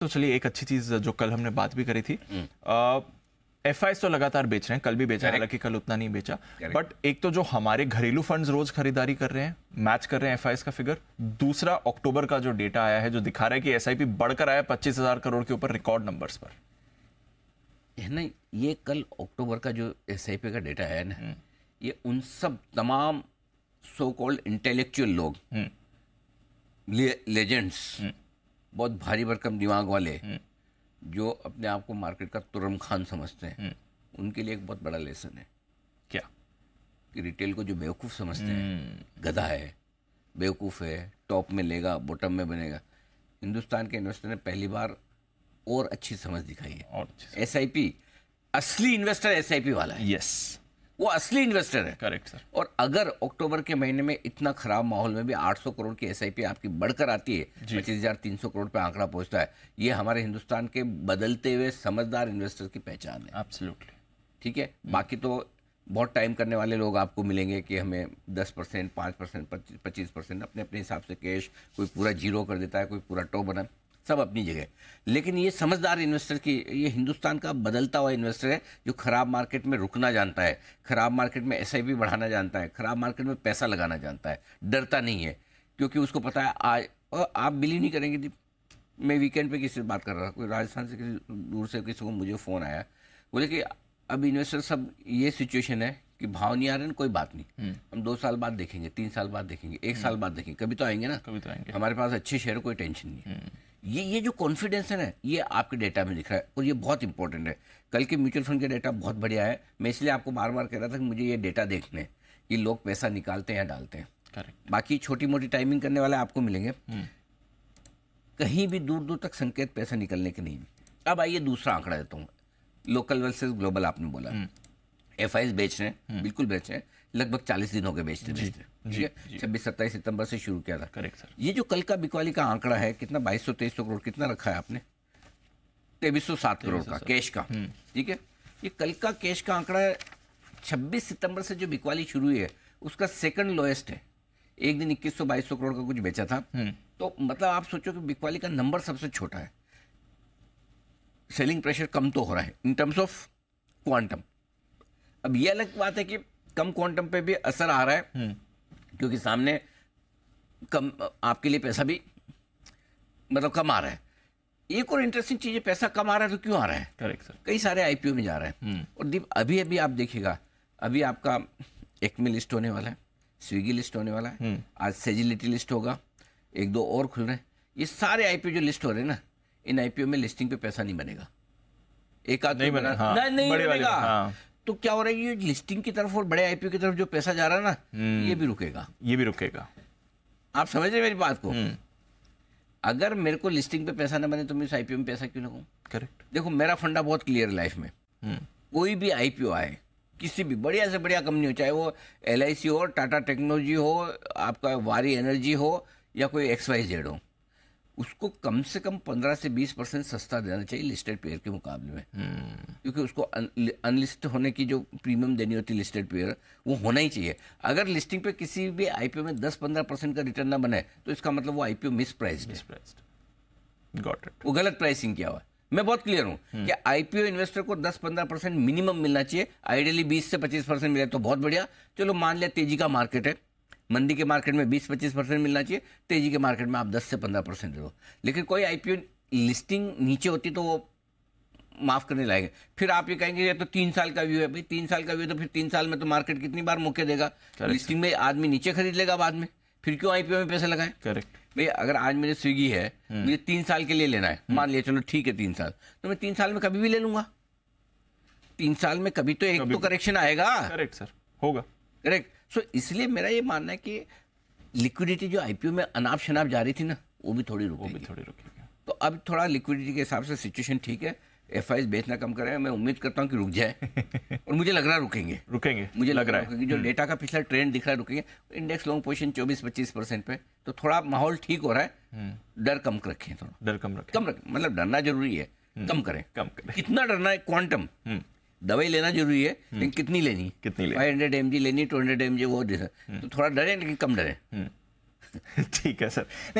तो चलिए एक अच्छी चीज जो कल हमने बात भी करी थी, एफआईएस तो लगातार बेच रहे हैं, कल भी बेचा, हालांकि कल उतना नहीं बेचा, बट एक तो जो हमारे घरेलू फंड्स रोज खरीदारी कर रहे हैं, मैच कर रहे हैं एफआईएस का फिगर। दूसरा, अक्टूबर का जो डेटा आया है जो दिखा रहा है कि एसआईपी बढ़कर आया 25,000 करोड़ के ऊपर, रिकॉर्ड नंबर्स पर है ना। ये कल अक्टूबर का जो एसआईपी का डेटा है ना, ये उन सब तमाम सो कॉल्ड इंटेलेक्चुअल लोग, लेजेंड्स, बहुत भारी भरकम दिमाग वाले, जो अपने आप को मार्केट का तुरम खान समझते हैं, उनके लिए एक बहुत बड़ा लेसन है। क्या कि रिटेल को जो बेवकूफ़ समझते हैं, गधा है, बेवकूफ़ है, टॉप में लेगा बॉटम में बनेगा, हिंदुस्तान के इन्वेस्टर ने पहली बार और अच्छी समझ दिखाई है। एसआईपी असली इन्वेस्टर एसआईपी वाला है। यस, वो असली इन्वेस्टर है। Correct sir. और अगर अक्टूबर के महीने में इतना खराब माहौल में भी 800 करोड़ की एसआईपी आपकी बढ़कर आती है, 25,300 करोड़ पे आंकड़ा पहुंचता है, ये हमारे हिंदुस्तान के बदलते हुए समझदार इन्वेस्टर की पहचान है। एब्सोल्युटली। ठीक है। बाकी तो बहुत टाइम करने वाले लोग आपको मिलेंगे कि हमें 10%, 5%, 25% अपने अपने हिसाब से कैश, कोई पूरा जीरो कर देता है, कोई पूरा टॉप बना, सब अपनी जगह। लेकिन ये समझदार इन्वेस्टर की, ये हिंदुस्तान का बदलता हुआ इन्वेस्टर है, जो खराब मार्केट में रुकना जानता है, खराब मार्केट में एसआईपी बढ़ाना जानता है, खराब मार्केट में पैसा लगाना जानता है, डरता नहीं है, क्योंकि उसको पता है आज। और आप बिलीव नहीं करेंगे जी, मैं वीकेंड पे किसी से बात कर रहा था, कोई राजस्थान से, किसी दूर से किसी को मुझे फ़ोन आया, बोले कि अब इन्वेस्टर सब ये सिचुएशन है कि भाव नहीं आ रहे हैं, कोई बात नहीं, हम 2 साल बाद देखेंगे, 3 साल बाद देखेंगे, 1 साल बाद देखेंगे, कभी तो आएंगे ना, कभी तो आएंगे, हमारे पास अच्छे शेयर, कोई टेंशन नहीं है। ये जो कॉन्फिडेंस है ना, ये आपके डेटा में दिख रहा है, और ये बहुत इंपॉर्टेंट है। कल के म्यूचुअल फंड के डेटा बहुत बढ़िया है। मैं इसलिए आपको बार बार कह रहा था कि मुझे ये डेटा देखने हैं कि लोग पैसा निकालते हैं या डालते हैं। करेक्ट। बाकी छोटी मोटी टाइमिंग करने वाले आपको मिलेंगे, कहीं भी दूर दूर तक संकेत पैसा निकलने के नहीं। अब आइए दूसरा आंकड़ा देता हूँ, लोकल वर्सेस ग्लोबल। आपने बोला एफआईएस बेच रहे हैं, बिल्कुल बेच रहे हैं, लगभग 40 दिन हो गए बेचते बेचते। ठीक है, 26-27 सितंबर से शुरू किया था। Correct sir. ये जो कल का बिकवाली का आंकड़ा है, कितना 2200-2300 करोड़ कितना रखा है आपने? 2307 करोड़ का कैश का। ठीक है, ये कल का कैश का आंकड़ा है। 26 सितंबर से जो बिकवाली शुरू हुई है, उसका सेकंड लोएस्ट है। एक दिन 2100-2200 करोड़ का कुछ बेचा था। तो मतलब आप सोचो कि बिकवाली का नंबर सबसे छोटा है। सेलिंग प्रेशर कम तो हो रहा है इन टर्म्स ऑफ क्वांटम। अब ये अलग बात है कि कम क्वांटम पे भी असर आ रहा है, क्योंकि सामने कम आपके लिए पैसा भी मतलब कम आ रहा है। एक और इंटरेस्टिंग चीज है, पैसा कम आ रहा है तो क्यों आ रहा है? Correct sir. कई सारे आईपीओ में जा रहा है। और दीप, अभी अभी आप देखिएगा, अभी आपका एक्मे लिस्ट होने वाला है, स्विगी लिस्ट होने वाला है, आज सेजिलिटी लिस्ट होगा, 1-2 और खुल रहे हैं। ये सारे आईपीओ जो लिस्ट हो रहे हैं ना, इन आईपीओ में लिस्टिंग पे पैसा नहीं बनेगा। एक आध नहीं बना, हाँ, नहीं बनेगा। हाँ। तो क्या हो रहा है, ये लिस्टिंग की तरफ और बड़े आईपीओ की तरफ जो पैसा जा रहा है ना, ये भी रुकेगा। ये भी रुकेगा। आप समझ रहे मेरी बात को? अगर मेरे को लिस्टिंग पे पैसा ना बने तो मैं इस आईपीओ में पैसा क्यों लगाऊं? करेक्ट। देखो, मेरा फंडा बहुत क्लियर है लाइफ में। कोई भी आईपीओ आए, किसी भी बढ़िया से बढ़िया कंपनी हो, चाहे वो एलआईसी हो, टाटा टेक्नोलॉजी हो, आपका वारी एनर्जी हो, या कोई XYZ हो, उसको कम से कम 15 से 20% सस्ता देना चाहिए लिस्टेड पेयर के मुकाबले में। क्योंकि उसको अनलिस्ट होने की जो प्रीमियम देनी होती है लिस्टेड पेयर, वो होना ही चाहिए। अगर लिस्टिंग पे किसी भी आईपीओ में 10-15% का रिटर्न ना बने, तो इसका मतलब वो आईपीओ मिसप्राइस्ड है, गॉट इट, वो गलत प्राइसिंग किया हुआ है। मैं बहुत क्लियर हूं कि आईपीओ इन्वेस्टर को 10-15% मिनिमम मिलना चाहिए। आइडियली 20 से 25% मिले तो बहुत बढ़िया। चलो मान लिया तेजी का मार्केट है, मंदी के मार्केट में 20-25% मिलना चाहिए, तेजी के मार्केट में आप 10 से 15% दे दो। लेकिन कोई आईपीओ लिस्टिंग नीचे होती तो वो माफ करने लाएंगे। फिर आप ये कहेंगे ये तो 3 साल का व्यू है। भाई 3 साल का व्यू, तो फिर 3 साल में तो मार्केट कितनी बार मौके देगा? लिस्टिंग में आदमी नीचे खरीद लेगा बाद में, फिर क्यों आईपीओ में पैसा लगाए? करेक्ट। भाई अगर आज मेरे स्विगी है, मुझे 3 साल के लिए लेना है, मान लिया चलो ठीक है 3 साल, तो मैं 3 साल में कभी भी ले लूंगा। 3 साल में कभी तो एक तो करेक्शन आएगा। करेक्ट सर, होगा। करेक्ट। सो इसलिए मेरा ये मानना है कि लिक्विडिटी जो आईपीओ में अनाप शनाप जा रही थी ना, वो भी थोड़ी रुकेगी। तो अब थोड़ा लिक्विडिटी के हिसाब से सिचुएशन ठीक है। एफआईएस बेचना कम करें, मैं उम्मीद करता हूँ कि रुक जाए। और मुझे लग रहा है रुकेंगे, मुझे लग रहा है कि जो डेटा का पिछला ट्रेंड दिख रहा है रुकेंगे। इंडेक्स लॉन्ग पोजीशन 24-25% पे, तो थोड़ा माहौल ठीक हो रहा है। डर कम रखें, थोड़ा डर कम रखें, मतलब डरना जरूरी है, कम करें। कितना डरना है? क्वांटम दवाई लेना जरूरी है, लेकिन कितनी लेनी? 500 mg लेनी, 200 mg, वो तो थोड़ा डरे लेकिन कम डरे। ठीक है सर।